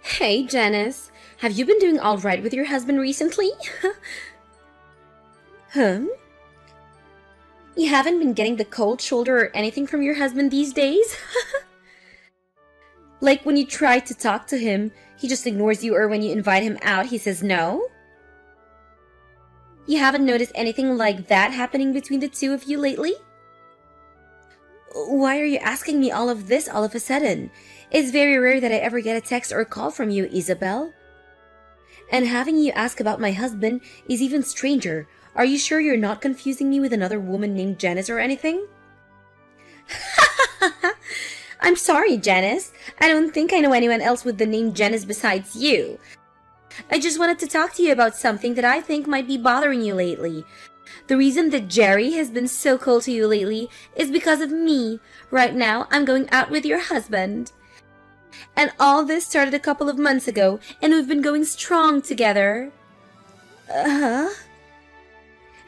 Hey, Janice. Have you been doing all right with your husband recently? Huh? You haven't been getting the cold shoulder or anything from your husband these days? Like when you try to talk to him, he just ignores you, or when you invite him out, he says no? You haven't noticed anything like that happening between the two of you lately? Why are you asking me all of this all of a sudden? It's very rare that I ever get a text or a call from you, Isabel. And having you ask about my husband is even stranger. Are you sure you're not confusing me with another woman named Janice or anything? I'm sorry, Janice. I don't think I know anyone else with the name Janice besides you. I just wanted to talk to you about something that I think might be bothering you lately. The reason that Jerry has been so cold to you lately is because of me. Right now, I'm going out with your husband. And all this started a couple of months ago, and we've been going strong together. Uh-huh.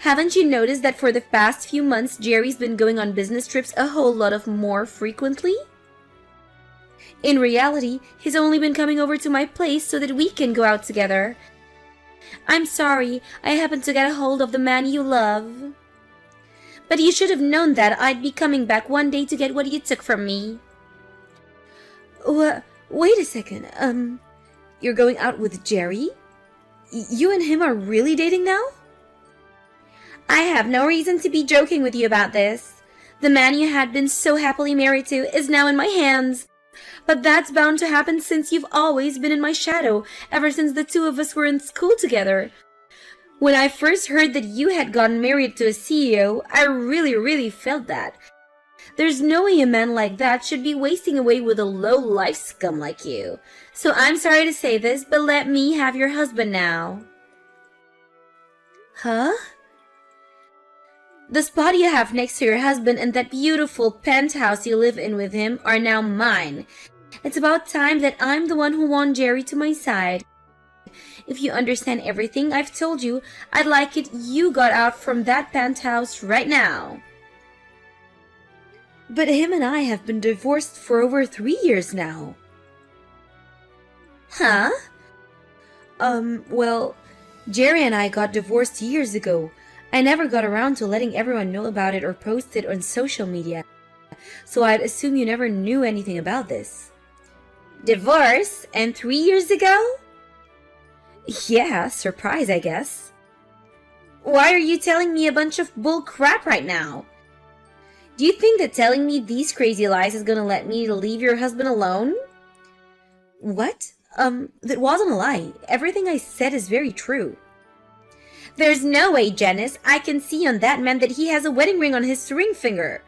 Haven't you noticed that for the past few months, Jerry's been going on business trips a whole lot of more frequently? In reality, he's only been coming over to my place so that we can go out together. I'm sorry, I happened to get a hold of the man you love. But you should have known that I'd be coming back one day to get what you took from me. Wait a second, you're going out with Jerry? You and him are really dating now? I have no reason to be joking with you about this. The man you had been so happily married to is now in my hands. But that's bound to happen since you've always been in my shadow, ever since the two of us were in school together. When I first heard that you had gotten married to a CEO, I really felt that. There's no way a man like that should be wasting away with a low-life scum like you. So I'm sorry to say this, but let me have your husband now. Huh? The spot you have next to your husband and that beautiful penthouse you live in with him are now mine. It's about time that I'm the one who won Jerry to my side. If you understand everything I've told you, I'd like it you got out from that penthouse right now. But him and I have been divorced for over 3 years now. Huh? Well, Jerry and I got divorced years ago. I never got around to letting everyone know about it or post it on social media, so I'd assume you never knew anything about this. Divorce? And 3 years ago? Yeah, surprise, I guess. Why are you telling me a bunch of bull crap right now? Do you think that telling me these crazy lies is gonna let me leave your husband alone? What? That wasn't a lie. Everything I said is very true. There's no way, Janice. I can see on that man that he has a wedding ring on his ring finger.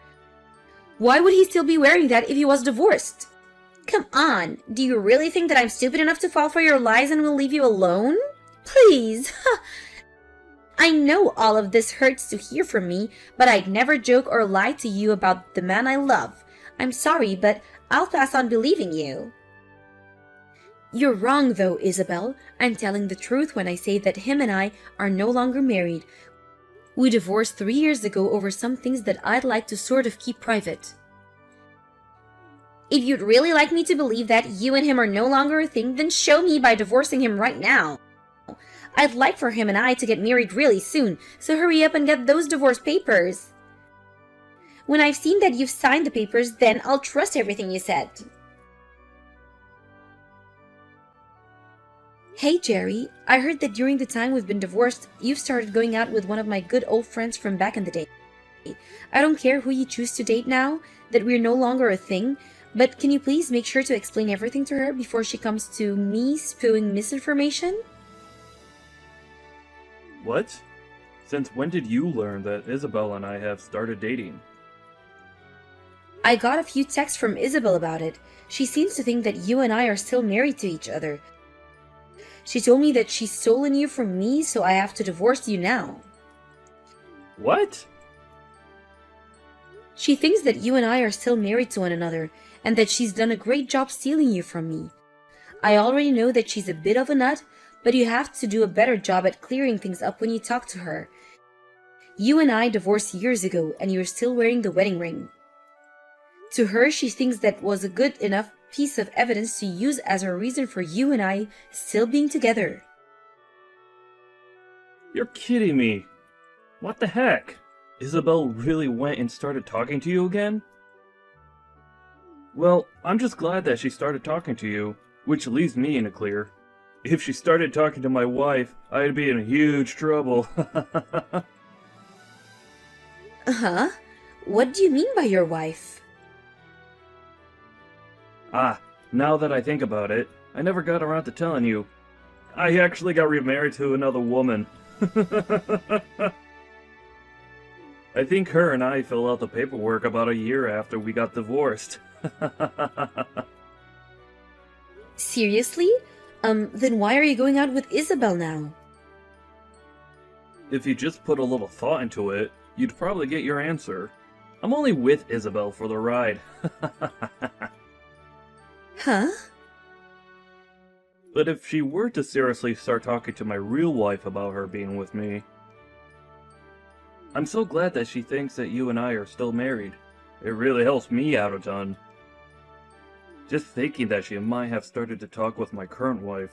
Why would he still be wearing that if he was divorced? Come on, do you really think that I'm stupid enough to fall for your lies and will leave you alone? Please. I know all of this hurts to hear from me, but I'd never joke or lie to you about the man I love. I'm sorry, but I'll pass on believing you. You're wrong though, Isabel. I'm telling the truth when I say that him and I are no longer married. We divorced 3 years ago over some things that I'd like to sort of keep private. If you'd really like me to believe that you and him are no longer a thing, then show me by divorcing him right now. I'd like for him and I to get married really soon, so hurry up and get those divorce papers. When I've seen that you've signed the papers, then I'll trust everything you said. Hey Jerry, I heard that during the time we've been divorced, you've started going out with one of my good old friends from back in the day. I don't care who you choose to date now, that we're no longer a thing, but can you please make sure to explain everything to her before she comes to me spewing misinformation? What? Since when did you learn that Isabel and I have started dating? I got a few texts from Isabel about it. She seems to think that you and I are still married to each other. She told me that she's stolen you from me, so I have to divorce you now. What? She thinks that you and I are still married to one another, and that she's done a great job stealing you from me. I already know that she's a bit of a nut, but you have to do a better job at clearing things up when you talk to her. You and I divorced years ago, and you're still wearing the wedding ring. To her, she thinks that was a good enough piece of evidence to use as a reason for you and I still being together. You're kidding me. What the heck? Isabel really went and started talking to you again? Well, I'm just glad that she started talking to you, which leaves me in the clear. If she started talking to my wife, I'd be in huge trouble. Huh? What do you mean by your wife? Now that I think about it, I never got around to telling you. I actually got remarried to another woman. I think her and I filled out the paperwork about a year after we got divorced. Seriously? Then why are you going out with Isabel now? If you just put a little thought into it, you'd probably get your answer. I'm only with Isabel for the ride. Huh? But if she were to seriously start talking to my real wife about her being with me, I'm so glad that she thinks that you and I are still married. It really helps me out a ton. Just thinking that she might have started to talk with my current wife,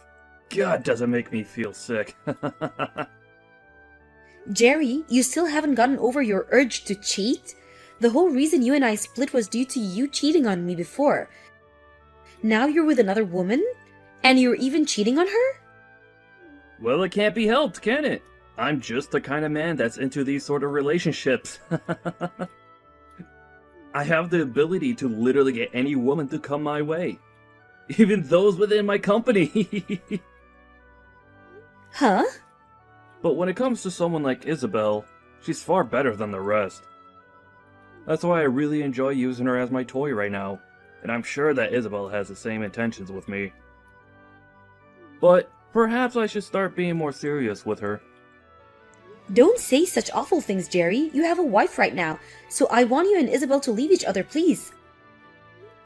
God, does it make me feel sick. Jerry, you still haven't gotten over your urge to cheat? The whole reason you and I split was due to you cheating on me before. Now you're with another woman? And you're even cheating on her? Well, it can't be helped, can it? I'm just the kind of man that's into these sort of relationships. I have the ability to literally get any woman to come my way. Even those within my company. Huh? But when it comes to someone like Isabel, she's far better than the rest. That's why I really enjoy using her as my toy right now, and I'm sure that Isabel has the same intentions with me. But perhaps I should start being more serious with her. Don't say such awful things, Jerry. You have a wife right now, so I want you and Isabel to leave each other, please.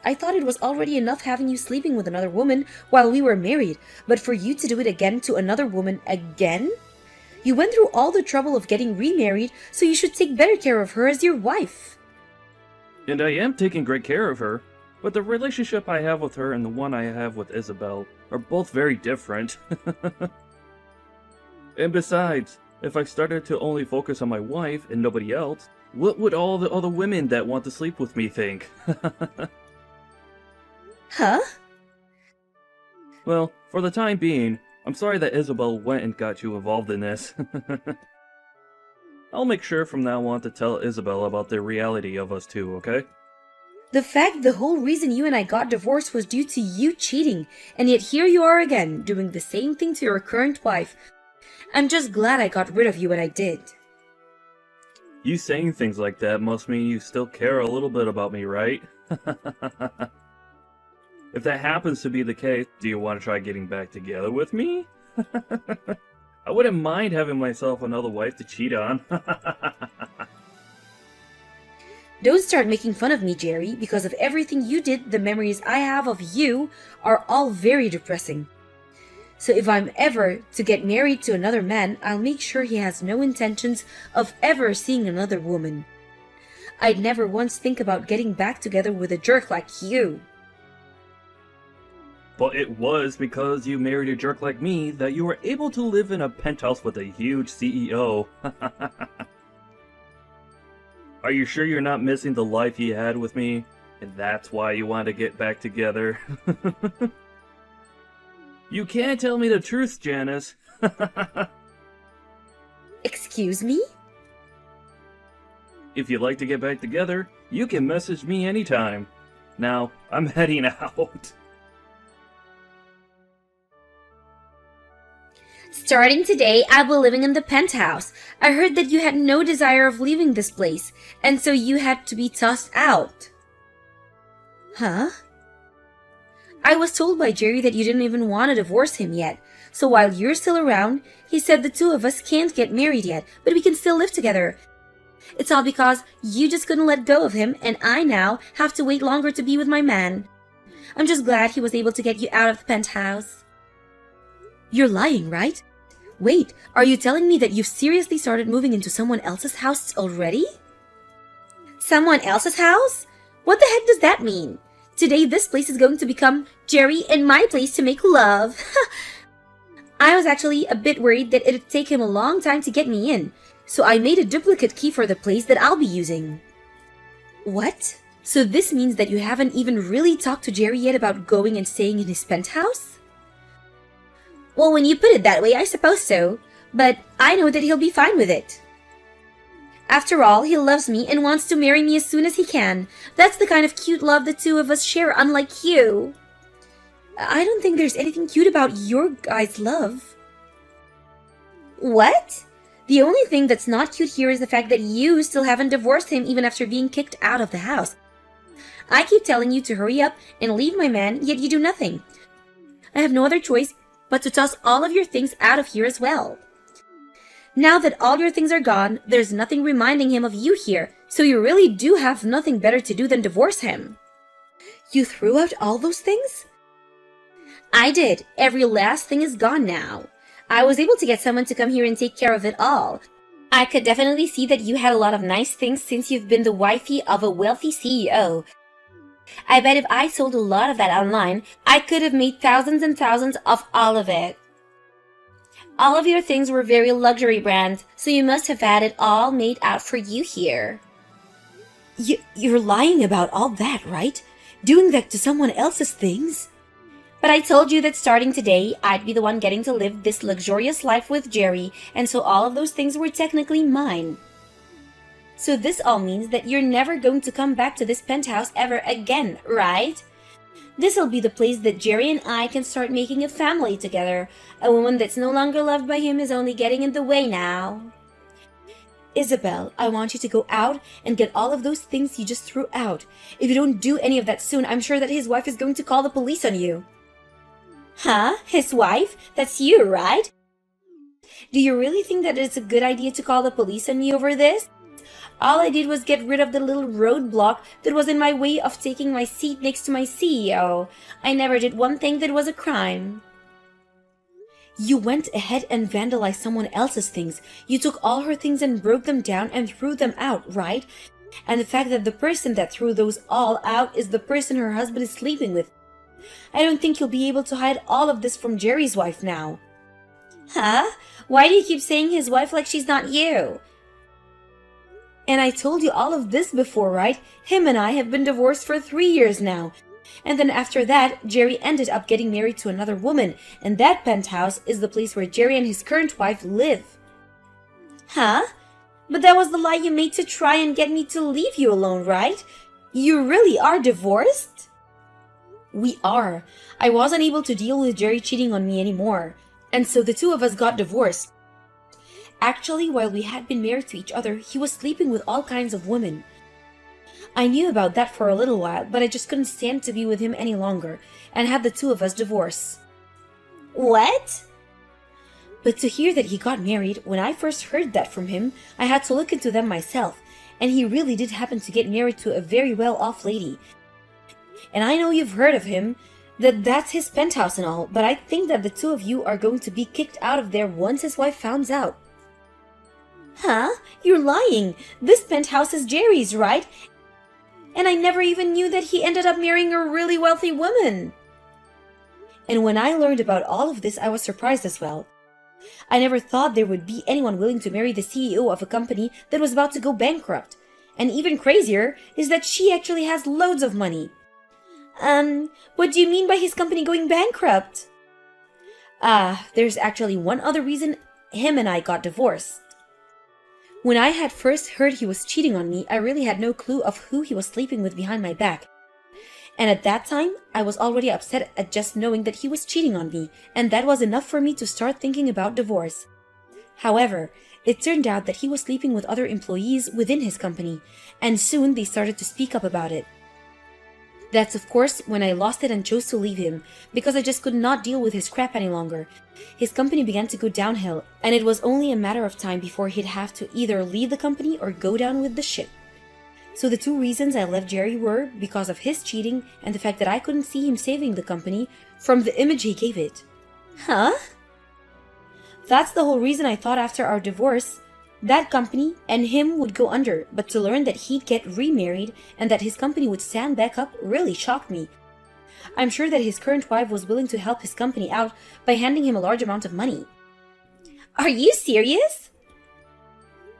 I thought it was already enough having you sleeping with another woman while we were married, but for you to do it again to another woman again? You went through all the trouble of getting remarried, so you should take better care of her as your wife. And I am taking great care of her, but the relationship I have with her and the one I have with Isabel are both very different. And besides, if I started to only focus on my wife and nobody else, what would all the other women that want to sleep with me think? Huh? Well, for the time being, I'm sorry that Isabel went and got you involved in this. I'll make sure from now on to tell Isabel about the reality of us two, okay? The fact the whole reason you and I got divorced was due to you cheating, and yet here you are again, doing the same thing to your current wife. I'm just glad I got rid of you when I did. You saying things like that must mean you still care a little bit about me, right? If that happens to be the case, do you want to try getting back together with me? I wouldn't mind having myself another wife to cheat on. Don't start making fun of me, Jerry. Because of everything you did, the memories I have of you are all very depressing. So if I'm ever to get married to another man, I'll make sure he has no intentions of ever seeing another woman. I'd never once think about getting back together with a jerk like you. But it was because you married a jerk like me that you were able to live in a penthouse with a huge CEO. Are you sure you're not missing the life you had with me? And that's why you want to get back together? You can't tell me the truth, Janice. Excuse me? If you'd like to get back together, you can message me anytime. Now, I'm heading out. Starting today, I'll be living in the penthouse. I heard that you had no desire of leaving this place, and so you had to be tossed out. Huh? I was told by Jerry that you didn't even want to divorce him yet. So while you're still around, he said the two of us can't get married yet, but we can still live together. It's all because you just couldn't let go of him, and I now have to wait longer to be with my man. I'm just glad he was able to get you out of the penthouse. You're lying, right? Wait, are you telling me that you've seriously started moving into someone else's house already? Someone else's house? What the heck does that mean? Today, this place is going to become Jerry and my place to make love. I was actually a bit worried that it'd take him a long time to get me in, so I made a duplicate key for the place that I'll be using. What? So this means that you haven't even really talked to Jerry yet about going and staying in his penthouse? Well, when you put it that way, I suppose so, but I know that he'll be fine with it. After all, he loves me and wants to marry me as soon as he can. That's the kind of cute love the two of us share, unlike you. I don't think there's anything cute about your guys' love. What? The only thing that's not cute here is the fact that you still haven't divorced him even after being kicked out of the house. I keep telling you to hurry up and leave my man, yet you do nothing. I have no other choice but to toss all of your things out of here as well. Now that all your things are gone, there's nothing reminding him of you here, so you really do have nothing better to do than divorce him. You threw out all those things? I did. Every last thing is gone now. I was able to get someone to come here and take care of it all. I could definitely see that you had a lot of nice things since you've been the wifey of a wealthy CEO. I bet if I sold a lot of that online, I could have made thousands and thousands of all of it. All of your things were very luxury brands, so you must have had it all made out for you here. You're lying about all that, right? Doing that to someone else's things? But I told you that starting today, I'd be the one getting to live this luxurious life with Jerry, and so all of those things were technically mine. So this all means that you're never going to come back to this penthouse ever again, right? This'll be the place that Jerry and I can start making a family together. A woman that's no longer loved by him is only getting in the way now. Isabel, I want you to go out and get all of those things you just threw out. If you don't do any of that soon, I'm sure that his wife is going to call the police on you. Huh? His wife? That's you, right? Do you really think that it's a good idea to call the police on me over this? All I did was get rid of the little roadblock that was in my way of taking my seat next to my CEO. I never did one thing that was a crime. You went ahead and vandalized someone else's things. You took all her things and broke them down and threw them out, right? And the fact that the person that threw those all out is the person her husband is sleeping with. I don't think you'll be able to hide all of this from Jerry's wife now. Huh? Why do you keep saying his wife like she's not you? And I told you all of this before, right? Him and I have been divorced for 3 years now. And then after that, Jerry ended up getting married to another woman, and that penthouse is the place where Jerry and his current wife live. Huh? But that was the lie you made to try and get me to leave you alone, right? You really are divorced? We are. I wasn't able to deal with Jerry cheating on me anymore, and so the two of us got divorced. Actually, while we had been married to each other, he was sleeping with all kinds of women. I knew about that for a little while, but I just couldn't stand to be with him any longer, and had the two of us divorce. What? But to hear that he got married, when I first heard that from him, I had to look into them myself, and he really did happen to get married to a very well-off lady. And I know you've heard of him, that's his penthouse and all, but I think that the two of you are going to be kicked out of there once his wife finds out. Huh? You're lying. This penthouse is Jerry's, right? And I never even knew that he ended up marrying a really wealthy woman. And when I learned about all of this, I was surprised as well. I never thought there would be anyone willing to marry the CEO of a company that was about to go bankrupt. And even crazier is that she actually has loads of money. What do you mean by his company going bankrupt? There's actually one other reason him and I got divorced. When I had first heard he was cheating on me, I really had no clue of who he was sleeping with behind my back. And at that time, I was already upset at just knowing that he was cheating on me, and that was enough for me to start thinking about divorce. However, it turned out that he was sleeping with other employees within his company, and soon they started to speak up about it. That's of course when I lost it and chose to leave him, because I just could not deal with his crap any longer. His company began to go downhill, and it was only a matter of time before he'd have to either leave the company or go down with the ship. So the two reasons I left Jerry were because of his cheating and the fact that I couldn't see him saving the company from the image he gave it. Huh? That's the whole reason I thought after our divorce that company and him would go under, but to learn that he'd get remarried and that his company would stand back up really shocked me. I'm sure that his current wife was willing to help his company out by handing him a large amount of money. Are you serious?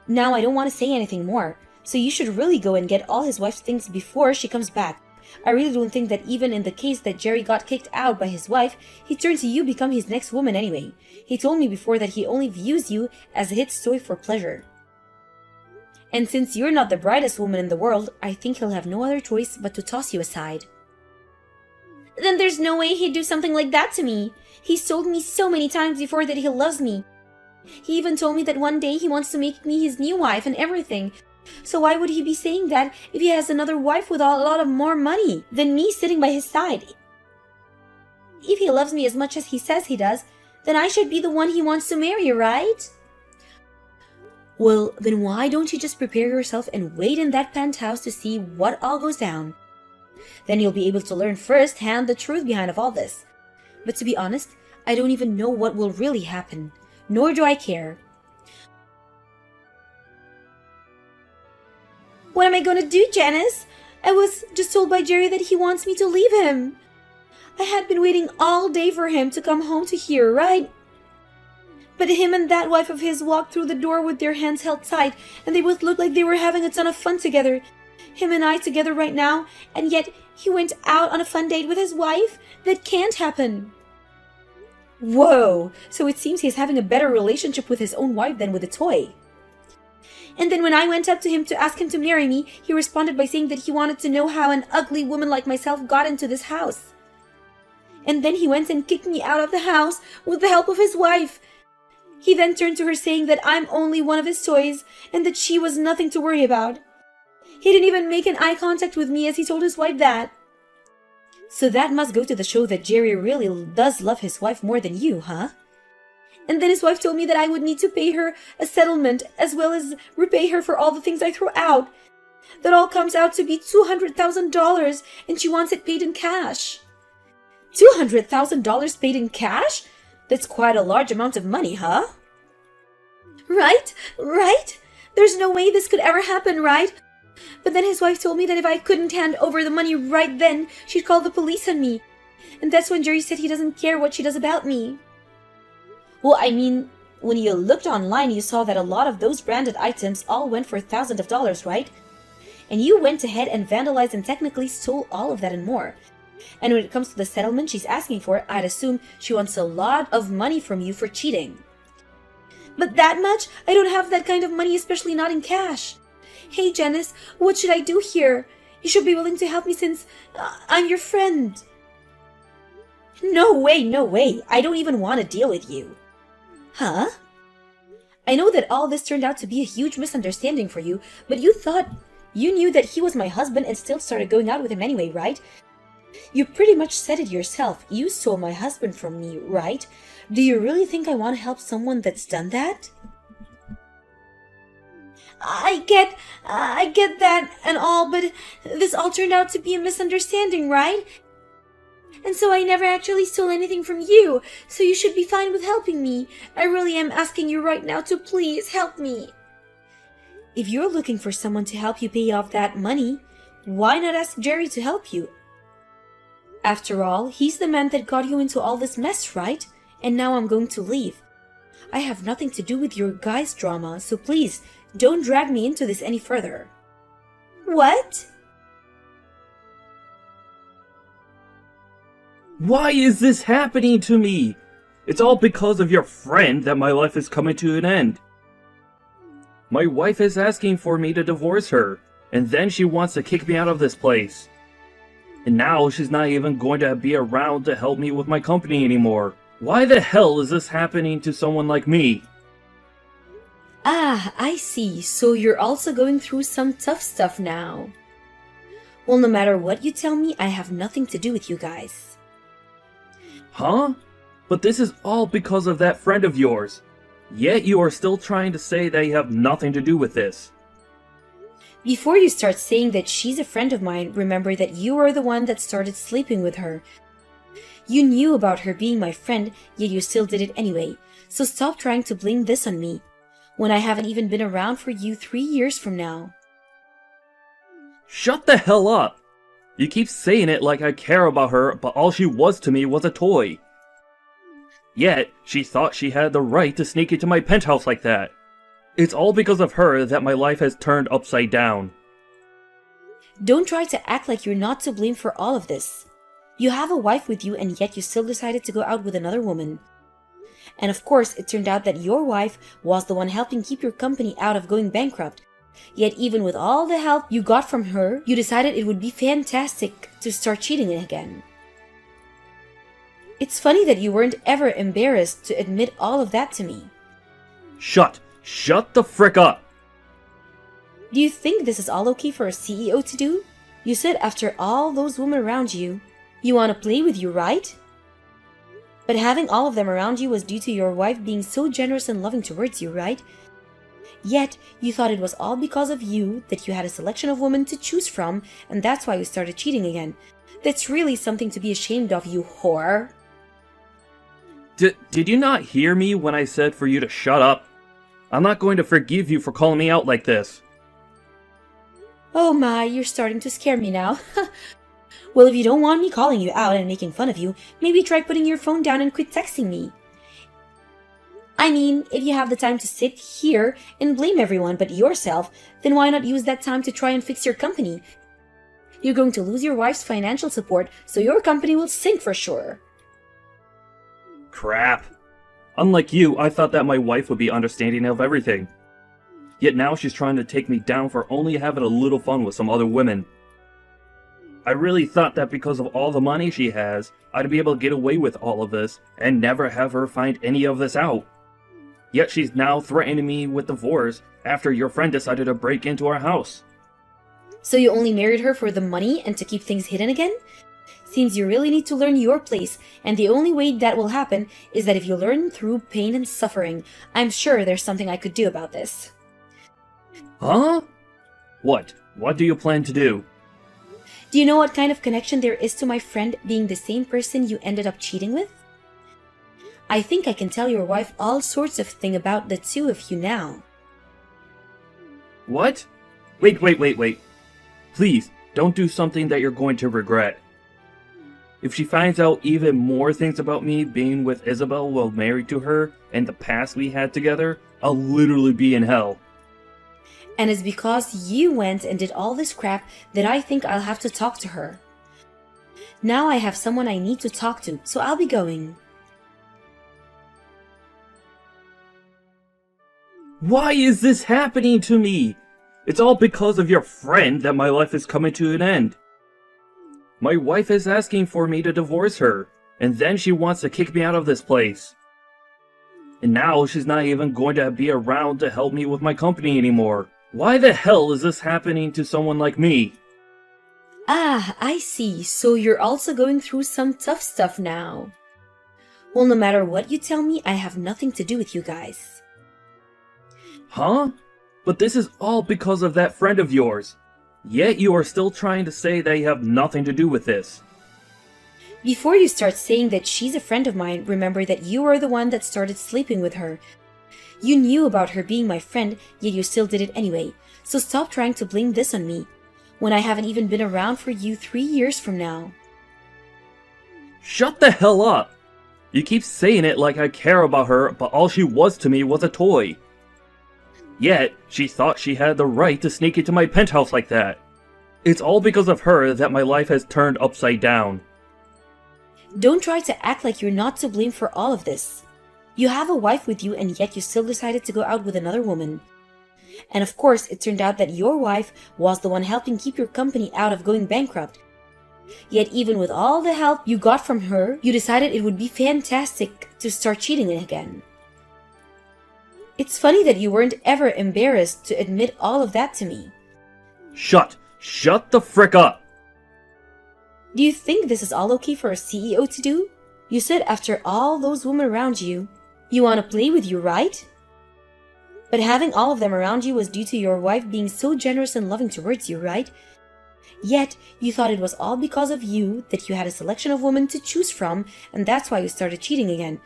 Now I don't want to say anything more, so you should really go and get all his wife's things before she comes back. I really don't think that even in the case that Jerry got kicked out by his wife, he'd turn to you become his next woman anyway. He told me before that he only views you as a hit toy for pleasure. And since you're not the brightest woman in the world, I think he'll have no other choice but to toss you aside. Then there's no way he'd do something like that to me. He's told me so many times before that he loves me. He even told me that one day he wants to make me his new wife and everything. So why would he be saying that if he has another wife with a lot of more money than me sitting by his side? If he loves me as much as he says he does, then I should be the one he wants to marry, right? Well, then why don't you just prepare yourself and wait in that penthouse to see what all goes down? Then you'll be able to learn firsthand the truth behind of all this. But to be honest, I don't even know what will really happen, nor do I care. What am I going to do, Janice? I was just told by Jerry that he wants me to leave him. I had been waiting all day for him to come home to here, right? But him and that wife of his walked through the door with their hands held tight, and they both looked like they were having a ton of fun together. Him and I together right now, and yet he went out on a fun date with his wife? That can't happen. Whoa, so it seems he's having a better relationship with his own wife than with a toy. And then when I went up to him to ask him to marry me, he responded by saying that he wanted to know how an ugly woman like myself got into this house. And then he went and kicked me out of the house with the help of his wife. He then turned to her saying that I'm only one of his toys and that she was nothing to worry about. He didn't even make an eye contact with me as he told his wife that. So that must go to the show that Jerry really does love his wife more than you, huh? And then his wife told me that I would need to pay her a settlement as well as repay her for all the things I threw out. That all comes out to be $200,000 and she wants it paid in cash. $200,000 paid in cash? That's quite a large amount of money, huh? Right? There's no way this could ever happen, right? But then his wife told me that if I couldn't hand over the money right then, she'd call the police on me. And that's when Jerry said he doesn't care what she does about me. Well, I mean, when you looked online, you saw that a lot of those branded items all went for thousands of dollars, right? And you went ahead and vandalized and technically stole all of that and more. And when it comes to the settlement she's asking for, I'd assume she wants a lot of money from you for cheating. But that much? I don't have that kind of money, especially not in cash. Hey, Janice, what should I do here? You should be willing to help me since I'm your friend. No way. I don't even want to deal with you. Huh? I know that all this turned out to be a huge misunderstanding for you, but you thought you knew that he was my husband and still started going out with him anyway, right? You pretty much said it yourself. You stole my husband from me, right? Do you really think I want to help someone that's done that? I get that and all, but this all turned out to be a misunderstanding, right? And so I never actually stole anything from you, so you should be fine with helping me. I really am asking you right now to please help me. If you're looking for someone to help you pay off that money, why not ask Jerry to help you? After all, he's the man that got you into all this mess, right? And now I'm going to leave. I have nothing to do with your guys' drama, so please, don't drag me into this any further. What? Why is this happening to me? It's all because of your friend that my life is coming to an end. My wife is asking for me to divorce her, and then she wants to kick me out of this place. And now she's not even going to be around to help me with my company anymore. Why the hell is this happening to someone like me? Ah, I see. So you're also going through some tough stuff now. Well, no matter what you tell me, I have nothing to do with you guys. Huh? But this is all because of that friend of yours. Yet you are still trying to say that you have nothing to do with this. Before you start saying that she's a friend of mine, remember that you are the one that started sleeping with her. You knew about her being my friend, yet you still did it anyway. So stop trying to blame this on me. when I haven't even been around for you 3 years from now. Shut the hell up! You keep saying it like I care about her, but all she was to me was a toy. Yet, she thought she had the right to sneak into my penthouse like that. It's all because of her that my life has turned upside down. Don't try to act like you're not to blame for all of this. You have a wife with you and yet you still decided to go out with another woman. And of course, it turned out that your wife was the one helping keep your company out of going bankrupt. Yet even with all the help you got from her, you decided it would be fantastic to start cheating again. It's funny that you weren't ever embarrassed to admit all of that to me. Shut the frick up! Do you think this is all okay for a CEO to do? You said after all those women around you, you want to play with you, right? But having all of them around you was due to your wife being so generous and loving towards you, right? Yet, you thought it was all because of you that you had a selection of women to choose from, and that's why you started cheating again. That's really something to be ashamed of, you whore. Did you not hear me when I said for you to shut up? I'm not going to forgive you for calling me out like this. Oh my, you're starting to scare me now. Well, if you don't want me calling you out and making fun of you, maybe try putting your phone down and quit texting me. I mean, if you have the time to sit here and blame everyone but yourself, then why not use that time to try and fix your company? You're going to lose your wife's financial support, so your company will sink for sure. Crap. Unlike you, I thought that my wife would be understanding of everything. Yet now she's trying to take me down for only having a little fun with some other women. I really thought that because of all the money she has, I'd be able to get away with all of this and never have her find any of this out. Yet she's now threatening me with divorce after your friend decided to break into our house. So you only married her for the money and to keep things hidden again? Seems you really need to learn your place, and the only way that will happen is that if you learn through pain and suffering. I'm sure there's something I could do about this. Huh? What? What do you plan to do? Do you know what kind of connection there is to my friend being the same person you ended up cheating with? I think I can tell your wife all sorts of things about the two of you now. What? Wait. Please, don't do something that you're going to regret. If she finds out even more things about me being with Isabel while married to her and the past we had together, I'll literally be in hell. And it's because you went and did all this crap that I think I'll have to talk to her. Now I have someone I need to talk to, so I'll be going. Why is this happening to me? It's all because of your friend that my life is coming to an end. My wife is asking for me to divorce her, and then she wants to kick me out of this place. And now she's not even going to be around to help me with my company anymore. Why the hell is this happening to someone like me? Ah, I see. So you're also going through some tough stuff now. Well, no matter what you tell me, I have nothing to do with you guys. Huh? But this is all because of that friend of yours. Yet you are still trying to say that you have nothing to do with this. Before you start saying that she's a friend of mine, remember that you are the one that started sleeping with her. You knew about her being my friend, yet you still did it anyway. So stop trying to blame this on me, when I haven't even been around for you 3 years from now. Shut the hell up! You keep saying it like I care about her, but all she was to me was a toy. Yet, she thought she had the right to sneak into my penthouse like that. It's all because of her that my life has turned upside down. Don't try to act like you're not to blame for all of this. You have a wife with you and yet you still decided to go out with another woman. And of course, it turned out that your wife was the one helping keep your company out of going bankrupt. Yet even with all the help you got from her, you decided it would be fantastic to start cheating again. It's funny that you weren't ever embarrassed to admit all of that to me. Shut the frick up! Do you think this is all okay for a CEO to do? You said after all those women around you, you want to play with you, right? But having all of them around you was due to your wife being so generous and loving towards you, right? Yet, you thought it was all because of you that you had a selection of women to choose from, and that's why you started cheating again.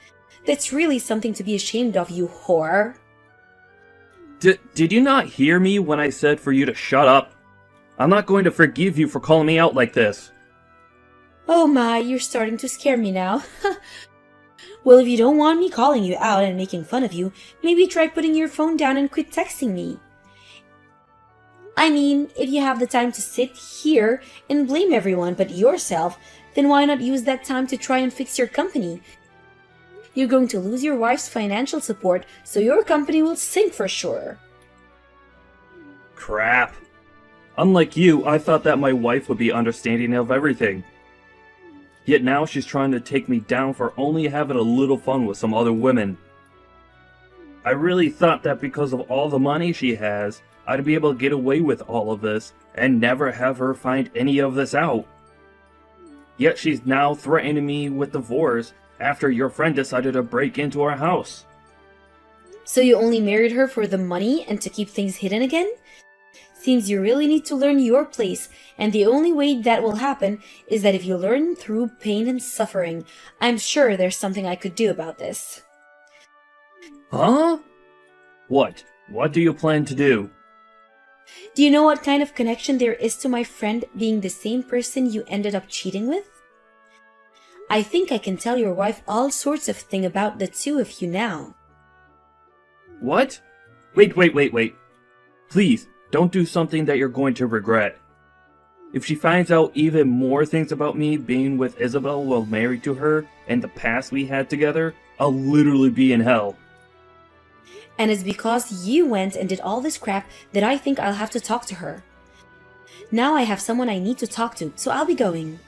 That's really something to be ashamed of, you whore. Did you not hear me when I said for you to shut up? I'm not going to forgive you for calling me out like this. Oh my, you're starting to scare me now. Well, if you don't want me calling you out and making fun of you, maybe try putting your phone down and quit texting me. I mean, if you have the time to sit here and blame everyone but yourself, then why not use that time to try and fix your company? You're going to lose your wife's financial support, so your company will sink for sure. Crap. Unlike you, I thought that my wife would be understanding of everything. Yet now she's trying to take me down for only having a little fun with some other women. I really thought that because of all the money she has, I'd be able to get away with all of this and never have her find any of this out. Yet she's now threatening me with divorce after your friend decided to break into our house. So you only married her for the money and to keep things hidden again? Seems you really need to learn your place, and the only way that will happen is that if you learn through pain and suffering. I'm sure there's something I could do about this. Huh? What? What do you plan to do? Do you know what kind of connection there is to my friend being the same person you ended up cheating with? I think I can tell your wife all sorts of things about the two of you now. What? Wait. Please, don't do something that you're going to regret. If she finds out even more things about me being with Isabel while married to her and the past we had together, I'll literally be in hell. And it's because you went and did all this crap that I think I'll have to talk to her. Now I have someone I need to talk to, so I'll be going.